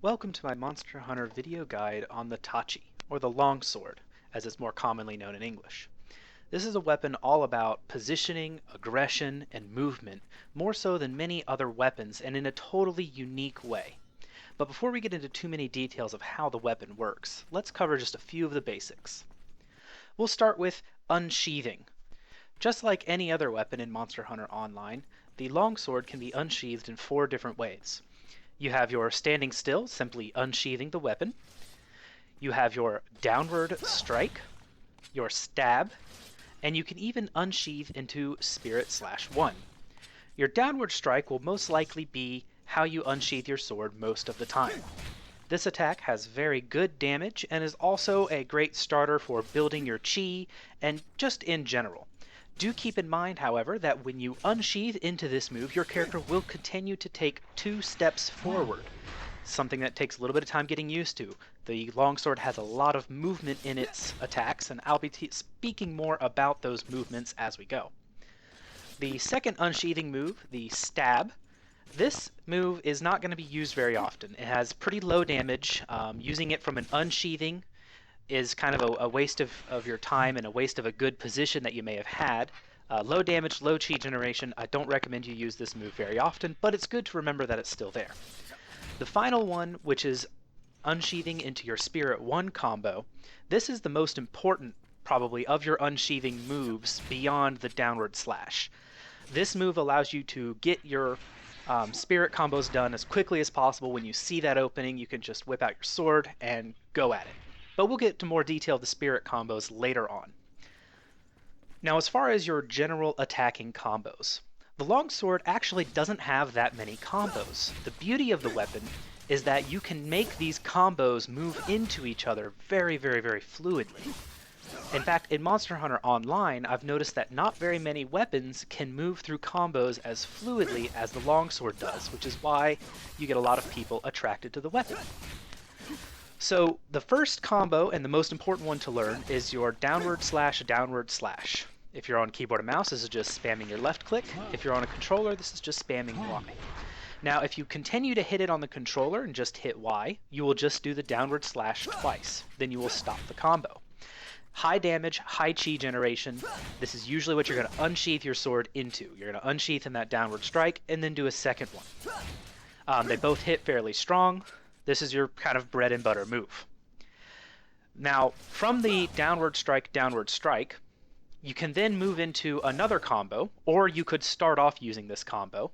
Welcome to my Monster Hunter video guide on the Tachi, or the longsword, as it's more commonly known in English. This is a weapon all about positioning, aggression, and movement, more so than many other weapons and in a totally unique way. But before we get into too many details of how the weapon works, let's cover just a few of the basics. We'll start with unsheathing. Just like any other weapon in Monster Hunter Online, the longsword can be unsheathed in 4 different ways. You have your standing still, simply unsheathing the weapon. You have your downward strike, your stab, and you can even unsheath into Spirit/1. Your downward strike will most likely be how you unsheath your sword most of the time. This attack has very good damage and is also a great starter for building your chi and just in general. Do keep in mind, however, that when you unsheath into this move, your character will continue to take 2 steps forward, something that takes a little bit of time getting used to. The longsword has a lot of movement in its attacks, and I'll be speaking more about those movements as we go. The second unsheathing move, the stab, this move is not going to be used very often. It has pretty low damage. Using it from an unsheathing is kind of a waste of your time and a waste of a good position that you may have had. Low damage, low chi generation. I don't recommend you use this move very often, but it's good to remember that it's still there. The final one, which is unsheathing into your Spirit 1 combo, this is the most important, probably, of your unsheathing moves beyond the downward slash. This move allows you to get your Spirit combos done as quickly as possible. When you see that opening, you can just whip out your sword and go at it. But we'll get to more detail of the Spirit combos later on. Now, as far as your general attacking combos, the longsword actually doesn't have that many combos. The beauty of the weapon is that you can make these combos move into each other very, very, very fluidly. In fact, in Monster Hunter Online, I've noticed that not very many weapons can move through combos as fluidly as the longsword does, which is why you get a lot of people attracted to the weapon. So the first combo, and the most important one to learn, is your downward slash, downward slash. If you're on keyboard and mouse, this is just spamming your left click. If you're on a controller, this is just spamming Y. Now, if you continue to hit it on the controller and just hit Y, you will just do the downward slash twice. Then you will stop the combo. High damage, high chi generation. This is usually what you're going to unsheath your sword into. You're going to unsheath in that downward strike and then do a second one. They both hit fairly strong. This is your kind of bread and butter move. Now, from the downward strike, you can then move into another combo, or you could start off using this combo,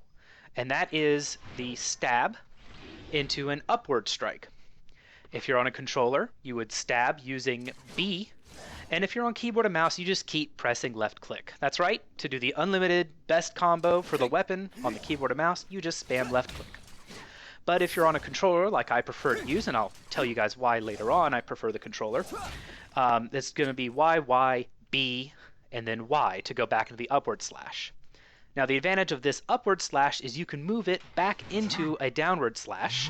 and that is the stab into an upward strike. If you're on a controller, you would stab using B, and if you're on keyboard and mouse, you just keep pressing left click. That's right, to do the unlimited best combo for the weapon on the keyboard and mouse, you just spam left click. But if you're on a controller, like I prefer to use, and I'll tell you guys why later on I prefer the controller, it's going to be Y, Y, B, and then Y to go back into the upward slash. Now the advantage of this upward slash is you can move it back into a downward slash,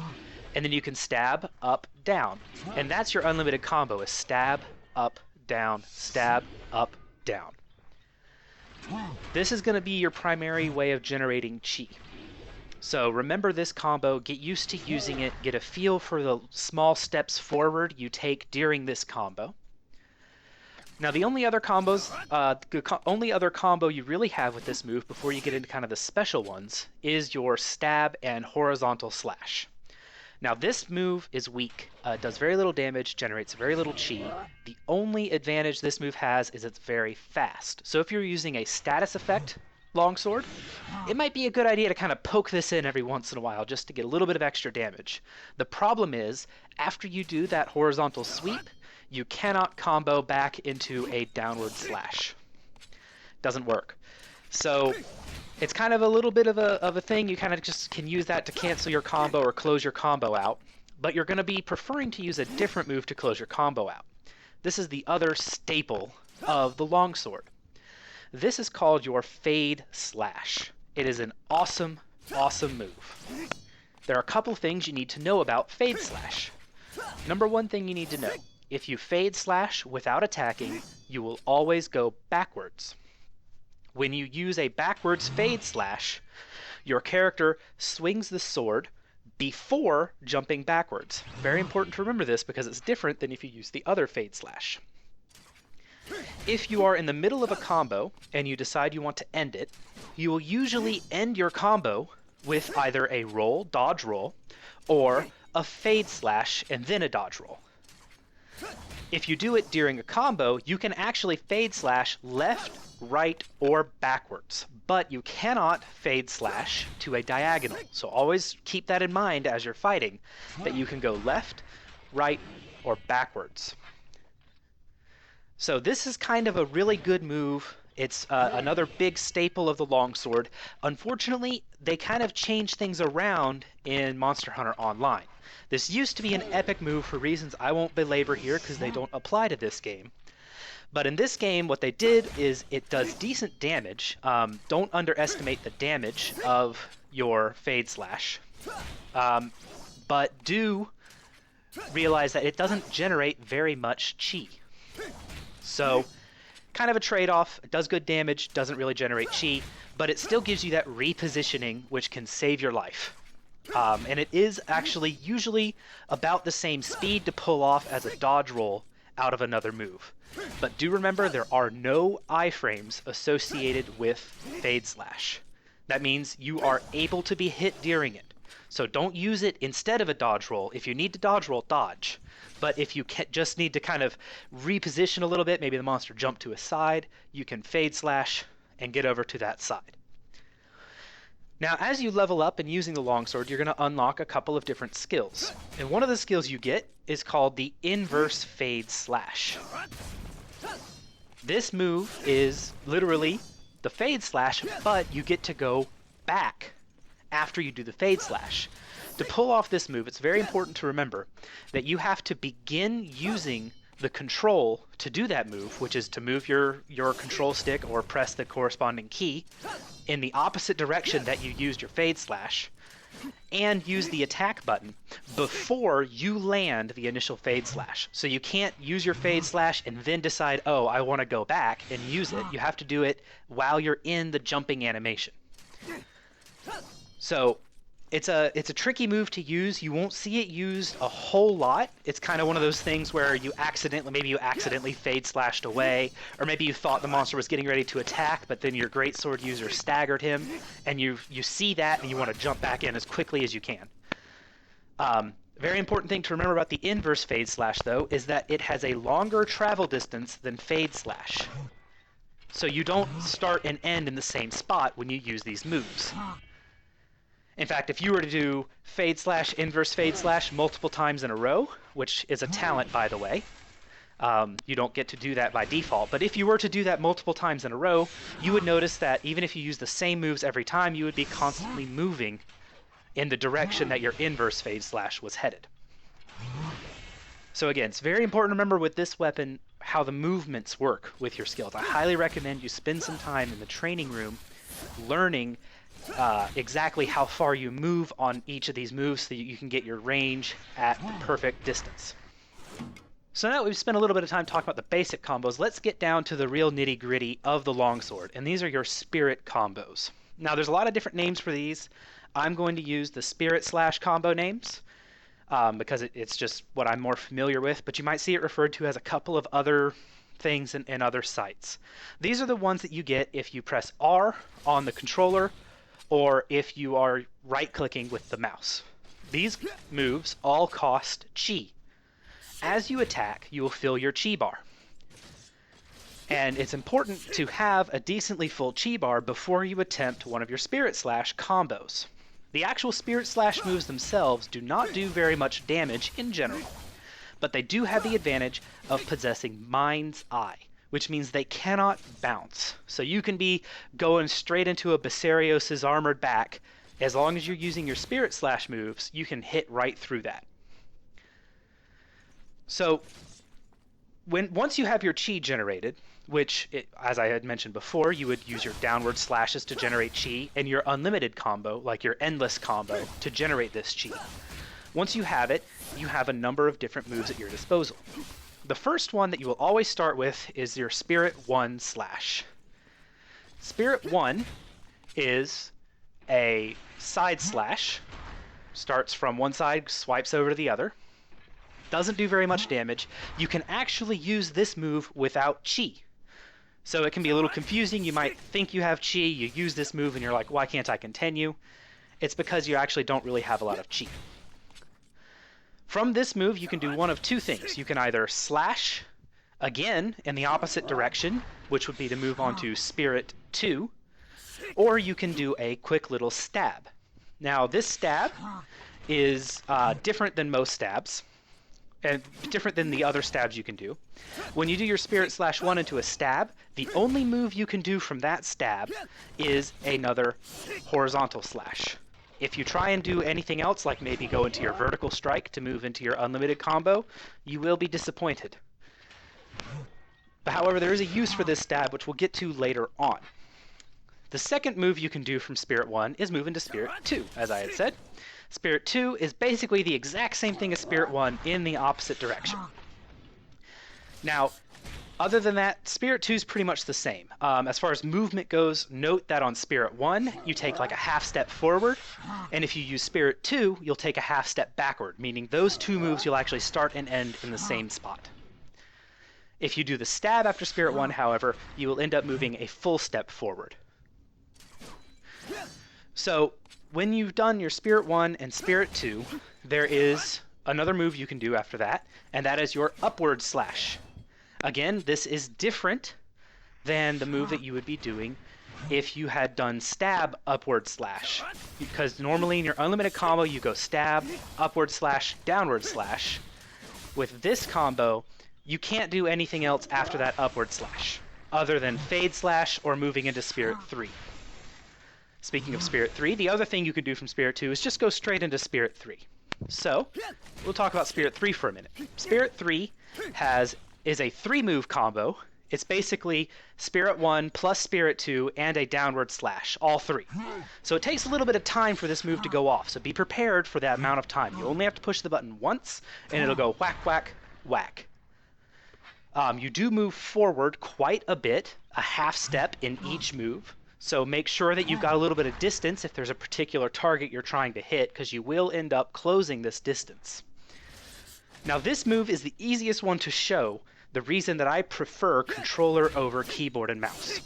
and then you can stab, up, down. And that's your unlimited combo, is stab, up, down, stab, up, down. This is going to be your primary way of generating chi. So remember this combo, get used to using it, get a feel for the small steps forward you take during this combo. Now the only other combo you really have with this move before you get into kind of the special ones is your stab and horizontal slash. Now this move is weak, does very little damage, generates very little chi. The only advantage this move has is it's very fast. So if you're using a status effect longsword, it might be a good idea to kind of poke this in every once in a while just to get a little bit of extra damage. The problem is, after you do that horizontal sweep, you cannot combo back into a downward slash. Doesn't work. So it's kind of a little bit of a thing. You kind of just can use that to cancel your combo or close your combo out, but you're going to be preferring to use a different move to close your combo out. This is the other staple of the longsword. This is called your fade slash. It is an awesome, awesome move. There are a couple things you need to know about fade slash. Number one thing you need to know, if you fade slash without attacking, you will always go backwards. When you use a backwards fade slash, your character swings the sword, before jumping backwards. Very important to remember this because it's different than if you use the other fade slash. If you are in the middle of a combo and you decide you want to end it, you will usually end your combo with either a roll, dodge roll, or a fade slash and then a dodge roll. If you do it during a combo, you can actually fade slash left, right, or backwards, but you cannot fade slash to a diagonal. So always keep that in mind as you're fighting, that you can go left, right, or backwards. So this is kind of a really good move. It's another big staple of the longsword. Unfortunately, they kind of changed things around in Monster Hunter Online. This used to be an epic move for reasons I won't belabor here because they don't apply to this game. But in this game, what they did is it does decent damage. Don't underestimate the damage of your fade slash. But do realize that it doesn't generate very much chi. So, kind of a trade-off. It does good damage, doesn't really generate chi, but it still gives you that repositioning, which can save your life. And it is actually usually about the same speed to pull off as a dodge roll out of another move. But do remember there are no iframes associated with fade slash. That means you are able to be hit during it. So don't use it instead of a dodge roll. If you need to dodge roll, dodge. But if you just need to kind of reposition a little bit, maybe the monster jumped to a side, you can fade slash and get over to that side. Now, as you level up in using the longsword, you're going to unlock a couple of different skills. And one of the skills you get is called the inverse fade slash. This move is literally the fade slash, but you get to go back after you do the fade slash. To pull off this move, it's very important to remember that you have to begin using the control to do that move, which is to move your control stick or press the corresponding key in the opposite direction that you used your fade slash, and use the attack button before you land the initial fade slash. So you can't use your fade slash and then decide, oh, I want to go back and use it. You have to do it while you're in the jumping animation. So it's a tricky move to use. You won't see it used a whole lot. It's kind of one of those things where maybe you accidentally fade slashed away, or maybe you thought the monster was getting ready to attack, but then your greatsword user staggered him, and you see that and you want to jump back in as quickly as you can. Very important thing to remember about the inverse fade slash, though, is that it has a longer travel distance than fade slash. So you don't start and end in the same spot when you use these moves. In fact, if you were to do fade slash, inverse fade slash multiple times in a row, which is a talent, by the way, you don't get to do that by default, but if you were to do that multiple times in a row, you would notice that even if you use the same moves every time, you would be constantly moving in the direction that your inverse fade slash was headed. So again, it's very important to remember with this weapon how the movements work with your skills. I highly recommend you spend some time in the training room learning exactly how far you move on each of these moves so that you can get your range at the perfect distance. So now that we've spent a little bit of time talking about the basic combos, let's get down to the real nitty-gritty of the longsword, and these are your spirit combos. Now there's a lot of different names for these. I'm going to use the spirit slash combo names because it's just what I'm more familiar with, but you might see it referred to as a couple of other things in other sites. These are the ones that you get if you press R on the controller or if you are right-clicking with the mouse. These moves all cost chi. As you attack, you will fill your chi bar. And it's important to have a decently full chi bar before you attempt one of your spirit slash combos. The actual spirit slash moves themselves do not do very much damage in general, but they do have the advantage of possessing Mind's Eye, which means they cannot bounce. So you can be going straight into a Basarios' armored back. As long as you're using your spirit slash moves, you can hit right through that. So once you have your chi generated, which, as I had mentioned before, you would use your downward slashes to generate chi, and your unlimited combo, like your endless combo, to generate this chi. Once you have it, you have a number of different moves at your disposal. The first one that you will always start with is your Spirit 1 slash. Spirit 1 is a side slash starts from one side, swipes over to the other. Doesn't do very much damage. You can actually use this move without chi. So it can be a little confusing. You might think you have chi, you use this move, and you're like, why can't I continue? It's because you actually don't really have a lot of chi. From this move, you can do one of two things. You can either slash, again, in the opposite direction, which would be to move on to Spirit 2, or you can do a quick little stab. Now, this stab is different than most stabs, and different than the other stabs you can do. When you do your Spirit slash 1 into a stab, the only move you can do from that stab is another horizontal slash. If you try and do anything else, like maybe go into your vertical strike to move into your unlimited combo, you will be disappointed. But however, there is a use for this stab, which we'll get to later on. The second move you can do from Spirit 1 is move into Spirit 2, as I had said. Spirit 2 is basically the exact same thing as Spirit 1 in the opposite direction. Now, other than that, Spirit 2 is pretty much the same. As far as movement goes, note that on Spirit 1, you take like a half step forward, and if you use Spirit 2, you'll take a half step backward, meaning those two moves you'll actually start and end in the same spot. If you do the stab after Spirit 1, however, you will end up moving a full step forward. So, when you've done your Spirit 1 and Spirit 2, there is another move you can do after that, and that is your upward slash. Again, this is different than the move that you would be doing if you had done stab upward slash. Because normally in your unlimited combo, you go stab, upward slash, downward slash. With this combo, you can't do anything else after that upward slash, other than fade slash or moving into Spirit 3. Speaking of Spirit 3, the other thing you could do from Spirit 2 is just go straight into Spirit 3. So, we'll talk about Spirit 3 for a minute. Spirit 3 is a 3-move combo. It's basically Spirit 1 plus Spirit 2 and a downward slash, all 3. So it takes a little bit of time for this move to go off, so be prepared for that amount of time. You only have to push the button once, and it'll go whack, whack, whack. You do move forward quite a bit, a half step in each move. So make sure that you've got a little bit of distance if there's a particular target you're trying to hit, because you will end up closing this distance. Now this move is the easiest one to show, the reason that I prefer controller over keyboard and mouse.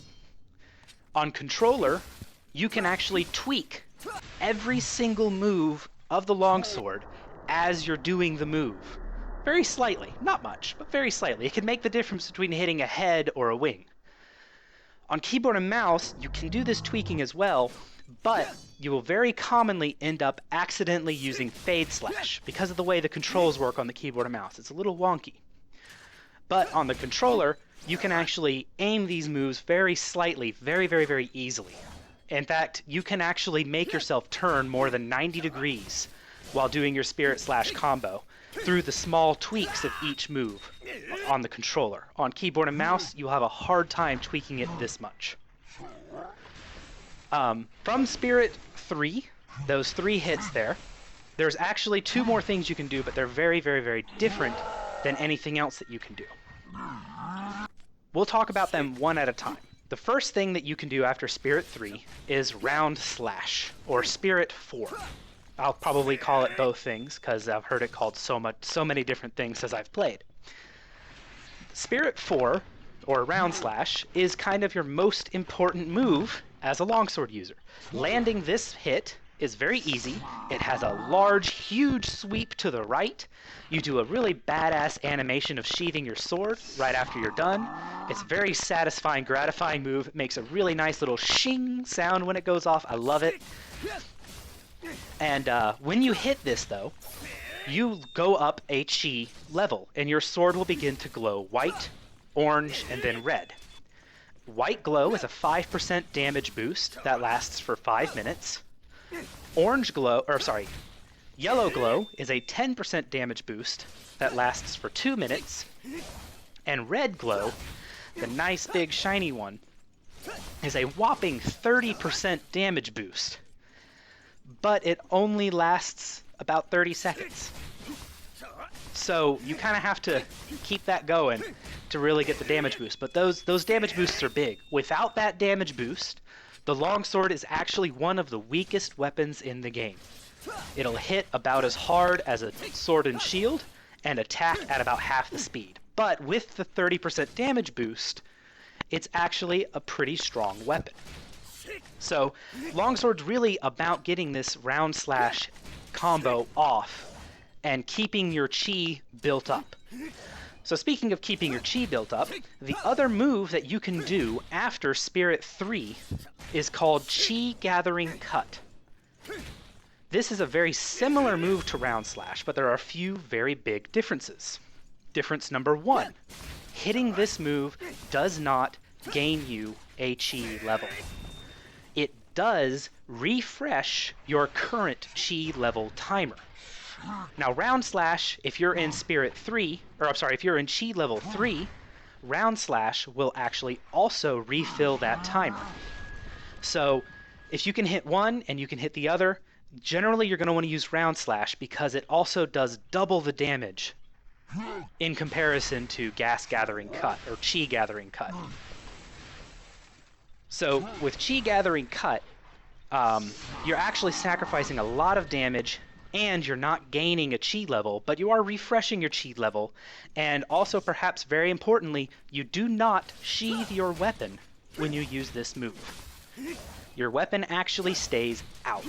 On controller, you can actually tweak every single move of the longsword as you're doing the move. Very slightly, not much, but very slightly. It can make the difference between hitting a head or a wing. On keyboard and mouse, you can do this tweaking as well, but you will very commonly end up accidentally using fade slash because of the way the controls work on the keyboard and mouse. It's a little wonky. But on the controller, you can actually aim these moves very slightly, very, very, very easily. In fact, you can actually make yourself turn more than 90 degrees while doing your Spirit slash combo through the small tweaks of each move on the controller. On keyboard and mouse, you'll have a hard time tweaking it this much. From Spirit 3, those 3 hits there's actually 2 more things you can do, but they're very, very, very different than anything else that you can do. We'll talk about them one at a time. The first thing that you can do after Spirit 3 is round slash, or Spirit 4. I'll probably call it both things, because I've heard it called so many different things as I've played. Spirit 4, or round slash, is kind of your most important move as a longsword user. Landing this hit is very easy. It has a large, huge sweep to the right. You do a really badass animation of sheathing your sword right after you're done. It's a very satisfying, gratifying move. It makes a really nice little shing sound when it goes off. I love it. And when you hit this, though, you go up a chi level, and your sword will begin to glow white, orange, and then red. White glow is a 5% damage boost that lasts for 5 minutes. Yellow glow is a 10% damage boost that lasts for 2 minutes. And red glow, the nice big shiny one, is a whopping 30% damage boost. But it only lasts about 30 seconds. So you kind of have to keep that going to really get the damage boost. But those damage boosts are big. Without that damage boost, the longsword is actually one of the weakest weapons in the game. It'll hit about as hard as a sword and shield and attack at about half the speed. But with the 30% damage boost, it's actually a pretty strong weapon. So longsword's really about getting this round slash combo off and keeping your chi built up. So speaking of keeping your chi built up, the other move that you can do after Spirit 3 is called Chi Gathering Cut. This is a very similar move to round slash, but there are a few very big differences. Difference number 1, hitting this move does not gain you a chi level. It does refresh your current chi level timer. Now round slash, if you're in Spirit 3, or I'm sorry, if you're in chi level 3, round slash will actually also refill that timer. So if you can hit one and you can hit the other, generally you're going to want to use round slash because it also does double the damage in comparison to gas gathering cut or chi gathering cut. So with chi gathering cut, you're actually sacrificing a lot of damage and you're not gaining a chi level, but you are refreshing your chi level. And also, perhaps very importantly, you do not sheath your weapon when you use this move. Your weapon actually stays out.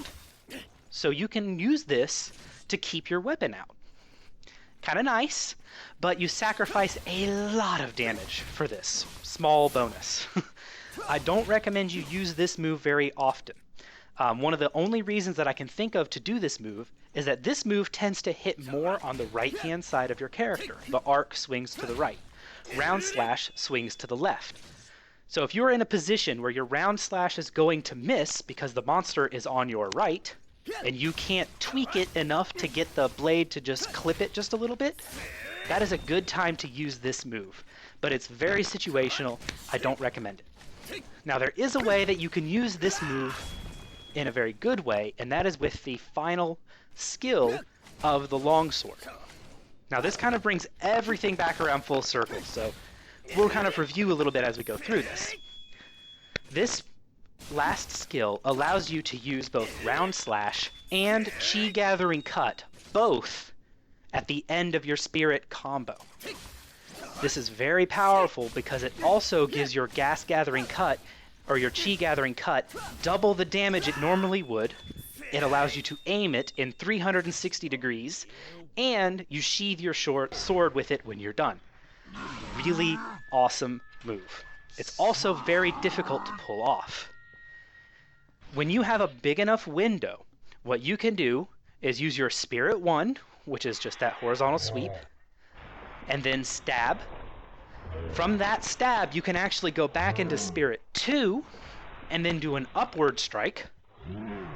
So you can use this to keep your weapon out. Kind of nice, but you sacrifice a lot of damage for this small bonus. I don't recommend you use this move very often. One of the only reasons that I can think of to do this move is that this move tends to hit more on the right-hand side of your character. The arc swings to the right. Round slash swings to the left. So if you're in a position where your round slash is going to miss because the monster is on your right, and you can't tweak it enough to get the blade to just clip it just a little bit, that is a good time to use this move. But it's very situational. I don't recommend it. Now there is a way that you can use this move in a very good way, and that is with the final skill of the longsword. Now this kind of brings everything back around full circle, so we'll kind of review a little bit as we go through this. This last skill allows you to use both round slash and chi gathering cut, both at the end of your spirit combo. This is very powerful because it also gives your gas gathering cut or your chi gathering cut double the damage it normally would. It allows you to aim it in 360 degrees, and you sheath your sword with it when you're done. Really awesome move. It's also very difficult to pull off. When you have a big enough window, what you can do is use your Spirit 1, which is just that horizontal sweep, and then stab. From that stab, you can actually go back into Spirit 2, and then do an upward strike.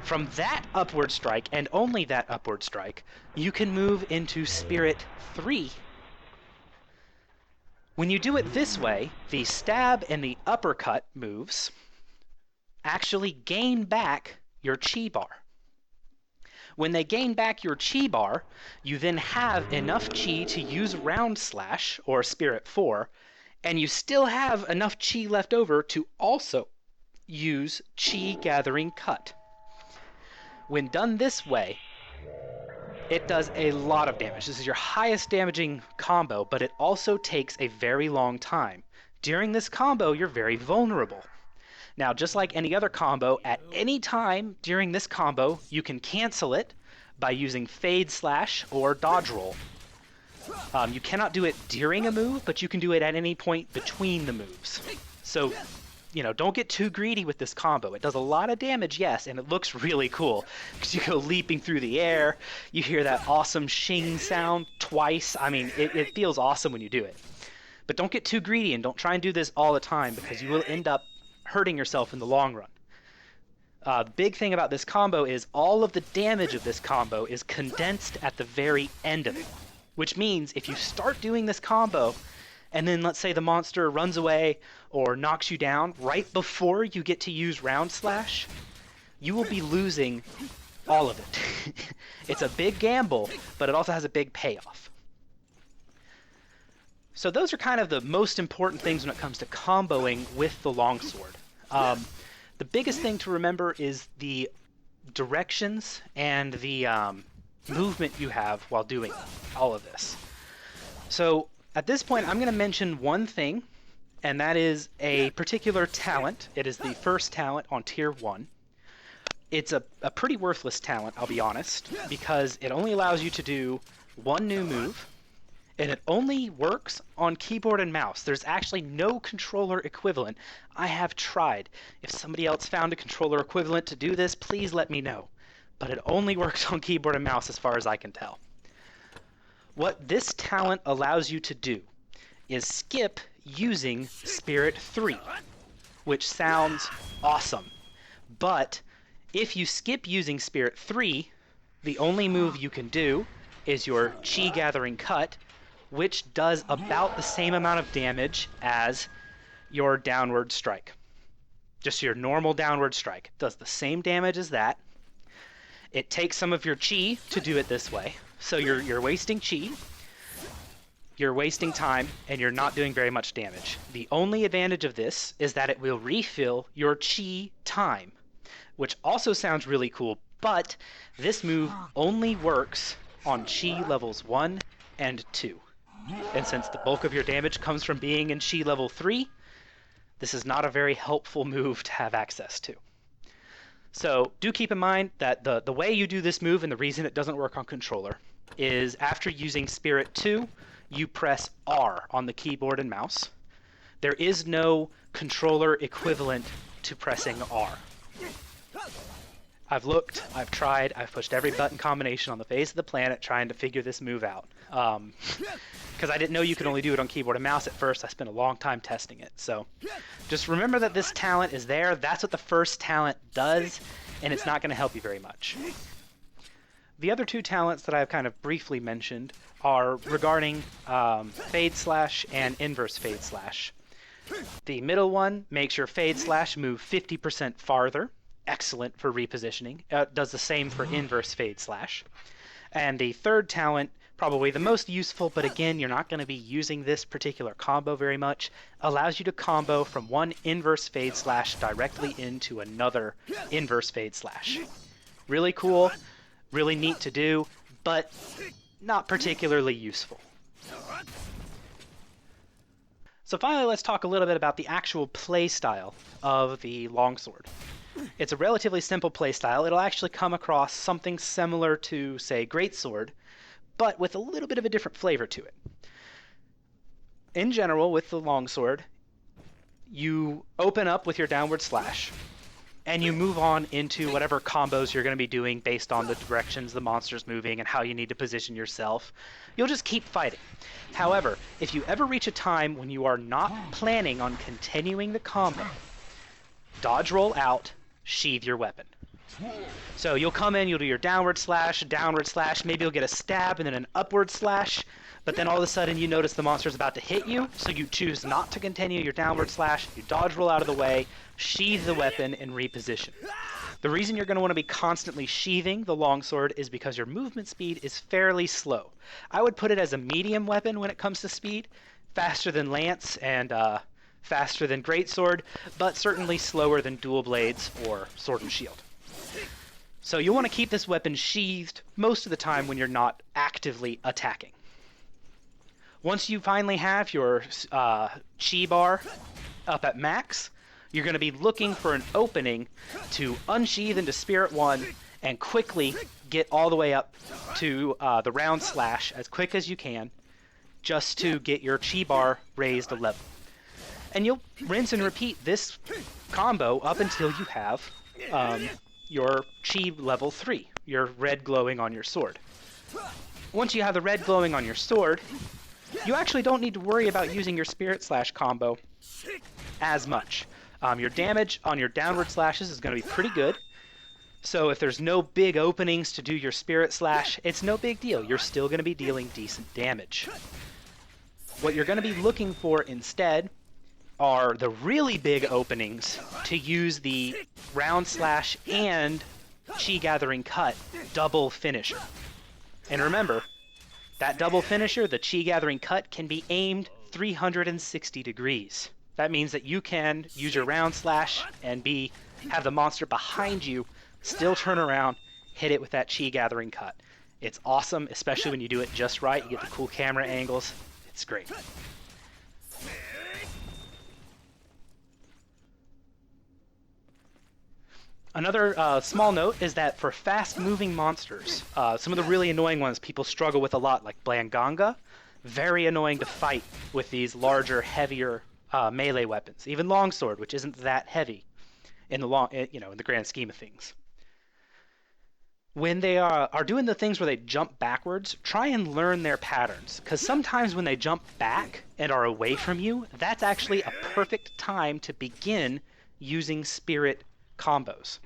From that upward strike, and only that upward strike, you can move into Spirit 3. When you do it this way, the stab and the uppercut moves actually gain back your chi bar. When they gain back your chi bar, you then have enough chi to use round slash, or Spirit 4, and you still have enough chi left over to also use chi gathering cut. When done this way, it does a lot of damage. This is your highest damaging combo, but it also takes a very long time. During this combo, you're very vulnerable. Now, just like any other combo, at any time during this combo, you can cancel it by using fade slash or dodge roll. You cannot do it during a move, but you can do it at any point between the moves. So, don't get too greedy with this combo. It does a lot of damage, yes, and it looks really cool because you go leaping through the air. You hear that awesome shing sound twice. I mean, it feels awesome when you do it. But don't get too greedy and don't try and do this all the time because you will end up hurting yourself in the long run. The big thing about this combo is all of the damage of this combo is condensed at the very end of it, which means if you start doing this combo and then let's say the monster runs away or knocks you down right before you get to use round slash, you will be losing all of it. It's a big gamble, but it also has a big payoff. So those are kind of the most important things when it comes to comboing with the longsword. The biggest thing to remember is the directions and the movement you have while doing all of this. So at this point, I'm going to mention one thing, and that is a particular talent. It is the first talent on Tier 1. It's a pretty worthless talent, I'll be honest, because it only allows you to do one new move, and it only works on keyboard and mouse. There's actually no controller equivalent. I have tried. If somebody else found a controller equivalent to do this, please let me know. But it only works on keyboard and mouse as far as I can tell. What this talent allows you to do is skip using Spirit 3, which sounds awesome. But if you skip using Spirit 3, the only move you can do is your Chi Gathering Cut, which does about the same amount of damage as your Downward Strike. Just your normal Downward Strike. It does the same damage as that. It takes some of your Chi to do it this way. So you're wasting Chi, you're wasting time, and you're not doing very much damage. The only advantage of this is that it will refill your Chi time, which also sounds really cool, but this move only works on Chi levels 1 and 2. And since the bulk of your damage comes from being in Chi level 3, this is not a very helpful move to have access to. So do keep in mind that the way you do this move, and the reason it doesn't work on controller, is after using Spirit 2, you press R on the keyboard and mouse. There is no controller equivalent to pressing R. I've looked, I've tried, I've pushed every button combination on the face of the planet trying to figure this move out. Because I didn't know you could only do it on keyboard and mouse at first. I spent a long time testing it. So just remember that this talent is there. That's what the first talent does, and it's not going to help you very much. The other two talents that I've kind of briefly mentioned are regarding Fade Slash and Inverse Fade Slash. The middle one makes your Fade Slash move 50% farther. Excellent for repositioning. Does the same for Inverse Fade Slash. And the third talent, probably the most useful, but again, you're not going to be using this particular combo very much, allows you to combo from one Inverse Fade Slash directly into another Inverse Fade Slash. Really cool, really neat to do, but not particularly useful. So finally, let's talk a little bit about the actual play style of the longsword. It's a relatively simple playstyle. It'll actually come across something similar to, say, greatsword, but with a little bit of a different flavor to it. In general, with the longsword, you open up with your downward slash, and you move on into whatever combos you're going to be doing based on the directions the monster's moving and how you need to position yourself. You'll just keep fighting. However, if you ever reach a time when you are not planning on continuing the combo, dodge roll out, sheathe your weapon. So you'll come in, you'll do your downward slash, maybe you'll get a stab and then an upward slash, but then all of a sudden you notice the monster's about to hit you, so you choose not to continue your downward slash, you dodge roll out of the way, sheathe the weapon, and reposition. The reason you're going to want to be constantly sheathing the longsword is because your movement speed is fairly slow. I would put it as a medium weapon when it comes to speed, faster than lance and faster than greatsword, but certainly slower than dual blades or sword and shield. So you'll want to keep this weapon sheathed most of the time when you're not actively attacking. Once you finally have your chi bar up at max, you're going to be looking for an opening to unsheath into Spirit 1 and quickly get all the way up to the round slash as quick as you can, just to get your chi bar raised a level. And you'll rinse and repeat this combo up until you have your chi level 3, your red glowing on your sword. Once you have the red glowing on your sword, you actually don't need to worry about using your Spirit Slash combo as much. Your damage on your downward slashes is going to be pretty good. So if there's no big openings to do your Spirit Slash, it's no big deal. You're still going to be dealing decent damage. What you're going to be looking for instead are the really big openings to use the round slash and Chi Gathering Cut double finisher. And remember, that double finisher, the Chi Gathering Cut, can be aimed 360 degrees. That means that you can use your round slash and have the monster behind you still turn around, hit it with that chi gathering cut. It's awesome, especially when you do it just right. You get the cool camera angles. It's great. Another small note is that for fast-moving monsters, some of the really annoying ones people struggle with a lot, like Blanganga, very annoying to fight with these larger, heavier melee weapons. Even longsword, which isn't that heavy in the grand scheme of things. When they are doing the things where they jump backwards, try and learn their patterns, because sometimes when they jump back and are away from you, that's actually a perfect time to begin using spirit combos.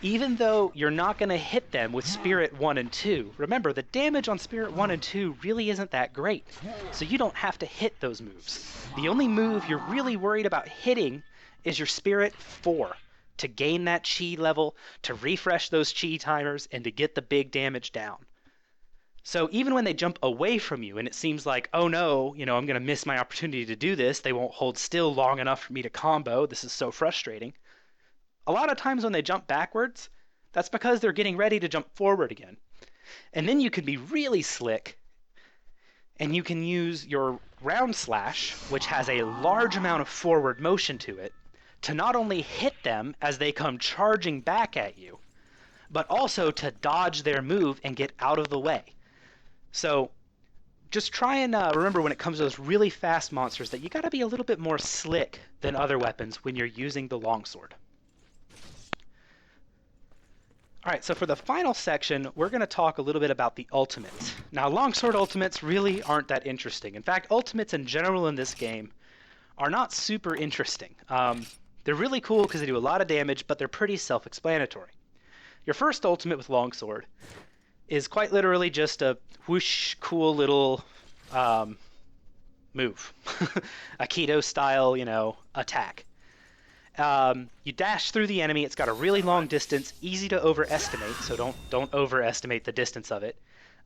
Even though you're not going to hit them with Spirit 1 and 2, remember, the damage on Spirit 1 and 2 really isn't that great, so you don't have to hit those moves. The only move you're really worried about hitting is your Spirit 4, to gain that chi level, to refresh those chi timers, and to get the big damage down. So even when they jump away from you and it seems like, oh no, I'm going to miss my opportunity to do this, they won't hold still long enough for me to combo, this is so frustrating. A lot of times when they jump backwards, that's because they're getting ready to jump forward again. And then you can be really slick, and you can use your round slash, which has a large amount of forward motion to it, to not only hit them as they come charging back at you, but also to dodge their move and get out of the way. So just try and remember when it comes to those really fast monsters that you got to be a little bit more slick than other weapons when you're using the longsword. Alright, so for the final section, we're going to talk a little bit about the ultimates. Now, longsword ultimates really aren't that interesting. In fact, ultimates in general in this game are not super interesting. They're really cool because they do a lot of damage, but they're pretty self-explanatory. Your first ultimate with longsword is quite literally just a whoosh, cool little move. Aikido-style, attack. You dash through the enemy. It's got a really long distance, easy to overestimate, so don't overestimate the distance of it.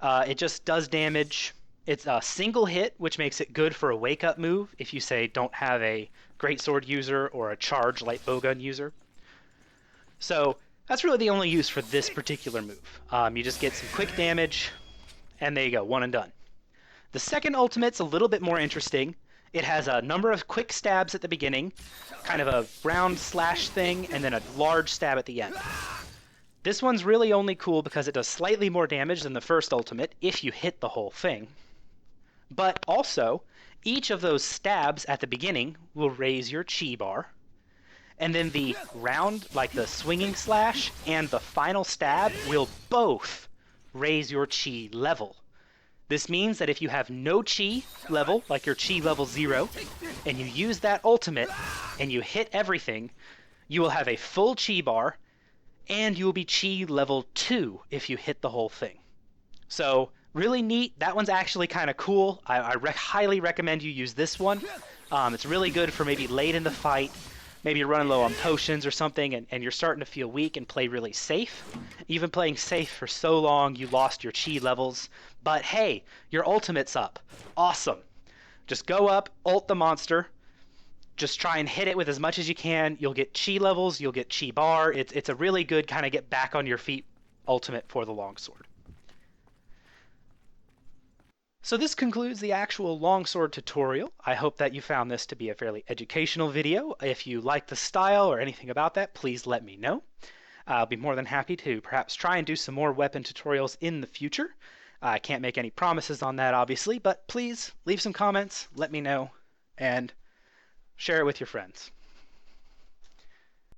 It just does damage. It's a single hit, which makes it good for a wake-up move if you, say, don't have a greatsword user or a charge light bowgun user. So that's really the only use for this particular move. You just get some quick damage, and there you go, one and done. The second ultimate's a little bit more interesting. It has a number of quick stabs at the beginning, kind of a round slash thing, and then a large stab at the end. This one's really only cool because it does slightly more damage than the first ultimate, if you hit the whole thing. But also, each of those stabs at the beginning will raise your chi bar, and then the round, like the swinging slash, and the final stab will both raise your chi level. This means that if you have no chi level, like your chi level 0, and you use that ultimate, and you hit everything, you will have a full chi bar, and you will be chi level 2 if you hit the whole thing. So, really neat. That one's actually kind of cool. I highly recommend you use this one. It's really good for maybe late in the fight. Maybe you're running low on potions or something, and you're starting to feel weak and play really safe. Even playing safe for so long, you lost your chi levels. But hey, your ultimate's up. Awesome. Just go up, ult the monster. Just try and hit it with as much as you can. You'll get chi levels, you'll get chi bar. It's a really good kind of get back on your feet ultimate for the longsword. So this concludes the actual longsword tutorial. I hope that you found this to be a fairly educational video. If you like the style or anything about that, please let me know. I'll be more than happy to perhaps try and do some more weapon tutorials in the future. I can't make any promises on that, obviously, but please leave some comments, let me know, and share it with your friends.